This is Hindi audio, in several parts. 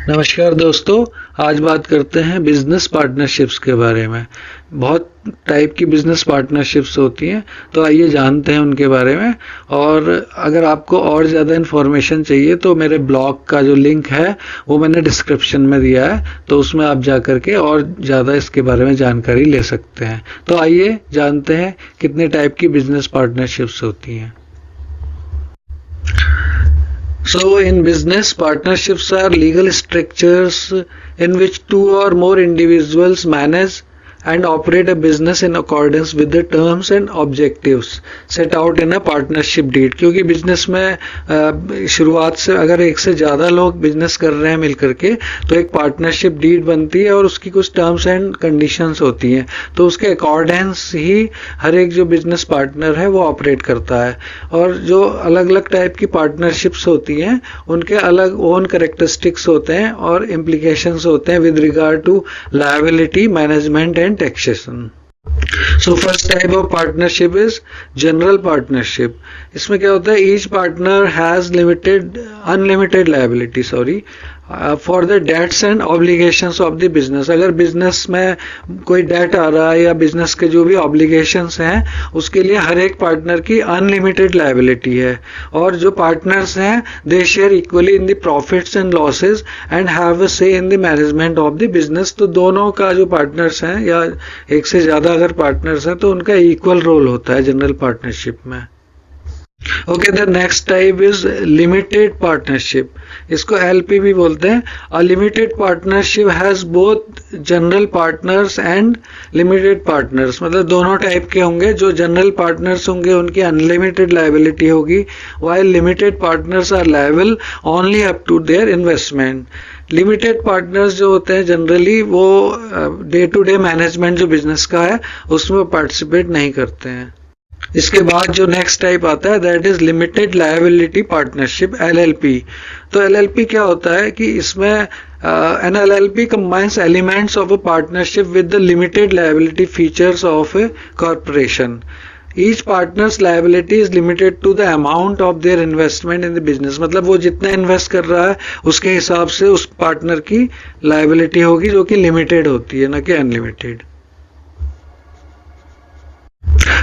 नमस्कार दोस्तों। आज बात करते हैं बिजनेस पार्टनरशिप्स के बारे में। बहुत टाइप की बिजनेस पार्टनरशिप्स होती हैं, तो आइए जानते हैं उनके बारे में। और अगर आपको और ज़्यादा इन्फॉर्मेशन चाहिए तो मेरे ब्लॉग का जो लिंक है वो मैंने डिस्क्रिप्शन में दिया है, तो उसमें आप जा करके और ज़्यादा इसके बारे में जानकारी ले सकते हैं। तो आइए जानते हैं कितने टाइप की बिजनेस पार्टनरशिप्स होती हैं। So, in business, partnerships are legal structures in which two or more individuals manage and operate a business in accordance with the terms and objectives set out in a partnership deed। क्योंकि बिजनेस में शुरुआत से अगर एक से ज़्यादा लोग बिजनेस कर रहे हैं मिल करके, तो एक पार्टनरशिप डीड बनती है और उसकी कुछ टर्म्स एंड कंडीशंस होती हैं, तो उसके अकॉर्डेंस ही हर एक जो बिजनेस पार्टनर है वो ऑपरेट करता है। और जो अलग अलग टाइप की पार्टनरशिप्स होती हैं उनके अलग ओन करेक्टरिस्टिक्स होते हैं और इम्प्लीकेशंस होते हैं with regard to liability management and taxation। So first type of partnership is general partnership। इसमें क्या होता है, each partner has unlimited liability for the debts and obligations of the business। अगर बिजनेस में कोई डेट आ रहा है या बिजनेस के जो भी ऑब्लिगेशंस हैं उसके लिए हर एक पार्टनर की अनलिमिटेड लायबिलिटी है। और जो पार्टनर्स हैं they share equally in the profits and losses and have a say in the management of the business. तो दोनों का जो पार्टनर्स हैं या एक से ज़्यादा अगर पार्टनर्स हैं तो उनका इक्वल रोल होता है जनरल पार्टनरशिप में। Okay, the next type is limited partnership. इसको एलपी भी बोलते हैं। A limited partnership has both general partners and limited partners. मतलब दोनों टाइप के होंगे। जो जनरल पार्टनर्स होंगे उनकी अनलिमिटेड लायबिलिटी होगी, while limited partners are liable only up to their investment. Limited partners जो होते हैं जनरली वो डे टू डे मैनेजमेंट जो बिजनेस का है उसमें पार्टिसिपेट नहीं करते हैं। इसके बाद जो नेक्स्ट टाइप आता है that is limited liability partnership, LLP. तो एलएलपी क्या होता है कि इसमें an LLP combines elements of a partnership with the limited liability features of a corporation. Each partner's liability is limited to the amount of their investment in the business. मतलब वो जितना इन्वेस्ट कर रहा है उसके हिसाब से उस पार्टनर की लायबिलिटी होगी जो कि लिमिटेड होती है, न कि अनलिमिटेड।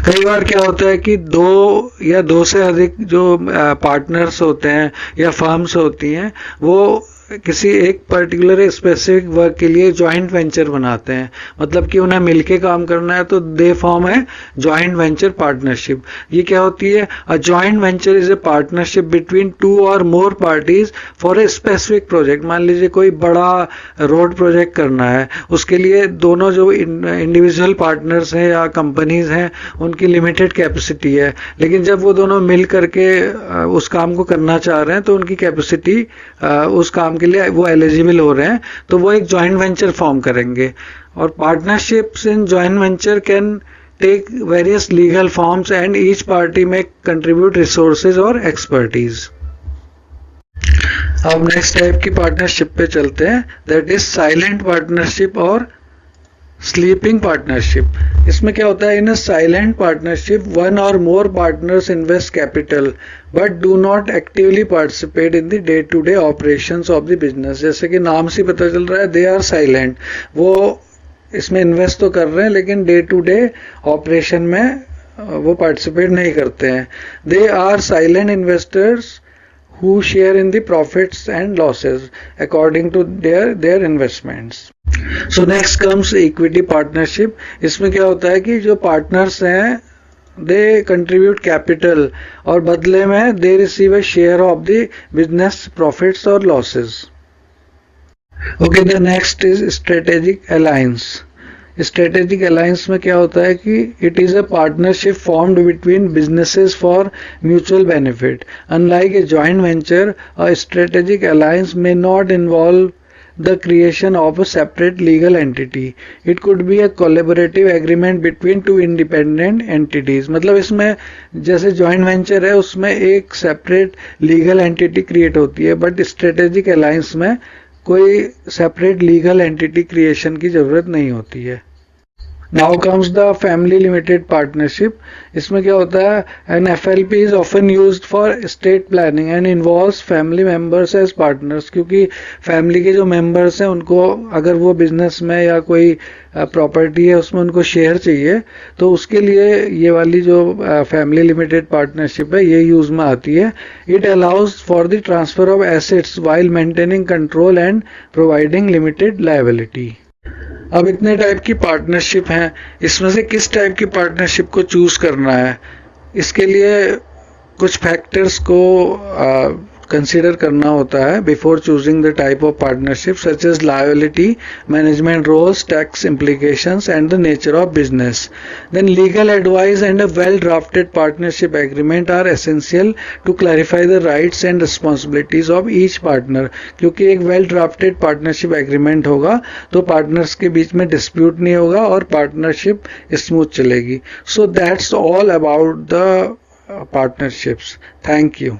कई बार क्या होता है कि दो या दो से अधिक जो पार्टनर्स होते हैं या फर्म्स होती हैं वो किसी एक पर्टिकुलर स्पेसिफिक वर्क के लिए जॉइंट वेंचर बनाते हैं। मतलब कि उन्हें मिलके काम करना है तो दे फॉर्म है जॉइंट वेंचर पार्टनरशिप। ये क्या होती है, a joint venture is a partnership between two और more parties for a specific project. मान लीजिए कोई बड़ा रोड प्रोजेक्ट करना है, उसके लिए दोनों जो इंडिविजुअल पार्टनर्स हैं या कंपनीज हैं उनकी लिमिटेड कैपेसिटी है, लेकिन जब वो दोनों मिल करके उस काम को करना चाह रहे हैं तो उनकी कैपेसिटी उस काम के लिए वो एलिजिबल हो रहे हैं, तो वो एक जॉइंट वेंचर फॉर्म करेंगे। और partnerships in joint venture can take various legal forms and each party may contribute resources और एक्सपर्टीज। अब नेक्स्ट टाइप की पार्टनरशिप पे चलते हैं, दैट इज साइलेंट पार्टनरशिप और स्लीपिंग पार्टनरशिप। इसमें क्या होता है, in a silent partnership one और more partners invest capital but do not actively participate in the day to day operations of the business. जैसे कि नाम से पता चल रहा है दे आर साइलेंट, वो इसमें इन्वेस्ट तो कर रहे हैं लेकिन डे टू डे ऑपरेशन में वो पार्टिसिपेट नहीं करते हैं। They are silent investors who share in the profits and losses according to their investments। So next comes equity partnership। इसमें क्या होता है कि जो partners हैं they contribute capital और बदले में they receive a share of the business profits or losses। Okay, the next is strategic alliance। Strategic alliance में क्या होता है कि it is a partnership formed between businesses for mutual benefit. Unlike a joint venture, a strategic alliance may not involve the creation of a separate legal entity। It could be a collaborative agreement between two independent entities। मतलब इसमें जैसे जॉइंट वेंचर है उसमें एक सेपरेट लीगल एंटिटी क्रिएट होती है, बट स्ट्रेटेजिक अलायंस में कोई सेपरेट लीगल एंटिटी क्रिएशन की जरूरत नहीं होती है। Now comes the family limited partnership. इसमें क्या होता है, an FLP is often used for estate planning and involves family members as partners. क्योंकि फैमिली के जो मेंबर्स हैं उनको अगर वो बिजनेस में या कोई प्रॉपर्टी है उसमें उनको शेयर चाहिए, तो उसके लिए ये वाली जो फैमिली लिमिटेड पार्टनरशिप है ये यूज में आती है। It allows for the transfer of assets while maintaining control and providing limited liability. अब इतने टाइप की पार्टनरशिप हैं, इसमें से किस टाइप की पार्टनरशिप को चूज करना है, इसके लिए कुछ फैक्टर्स को कंसीडर करना होता है before choosing the type of partnership, such as liability, management roles, tax implications and the nature of business. Then legal advice and a well drafted partnership agreement are essential to clarify the rights and responsibilities of each partner. क्योंकि एक well drafted partnership agreement होगा तो पार्टनर्स के बीच में डिस्प्यूट नहीं होगा और पार्टनरशिप स्मूथ चलेगी. So that's all about the partnerships. Thank you.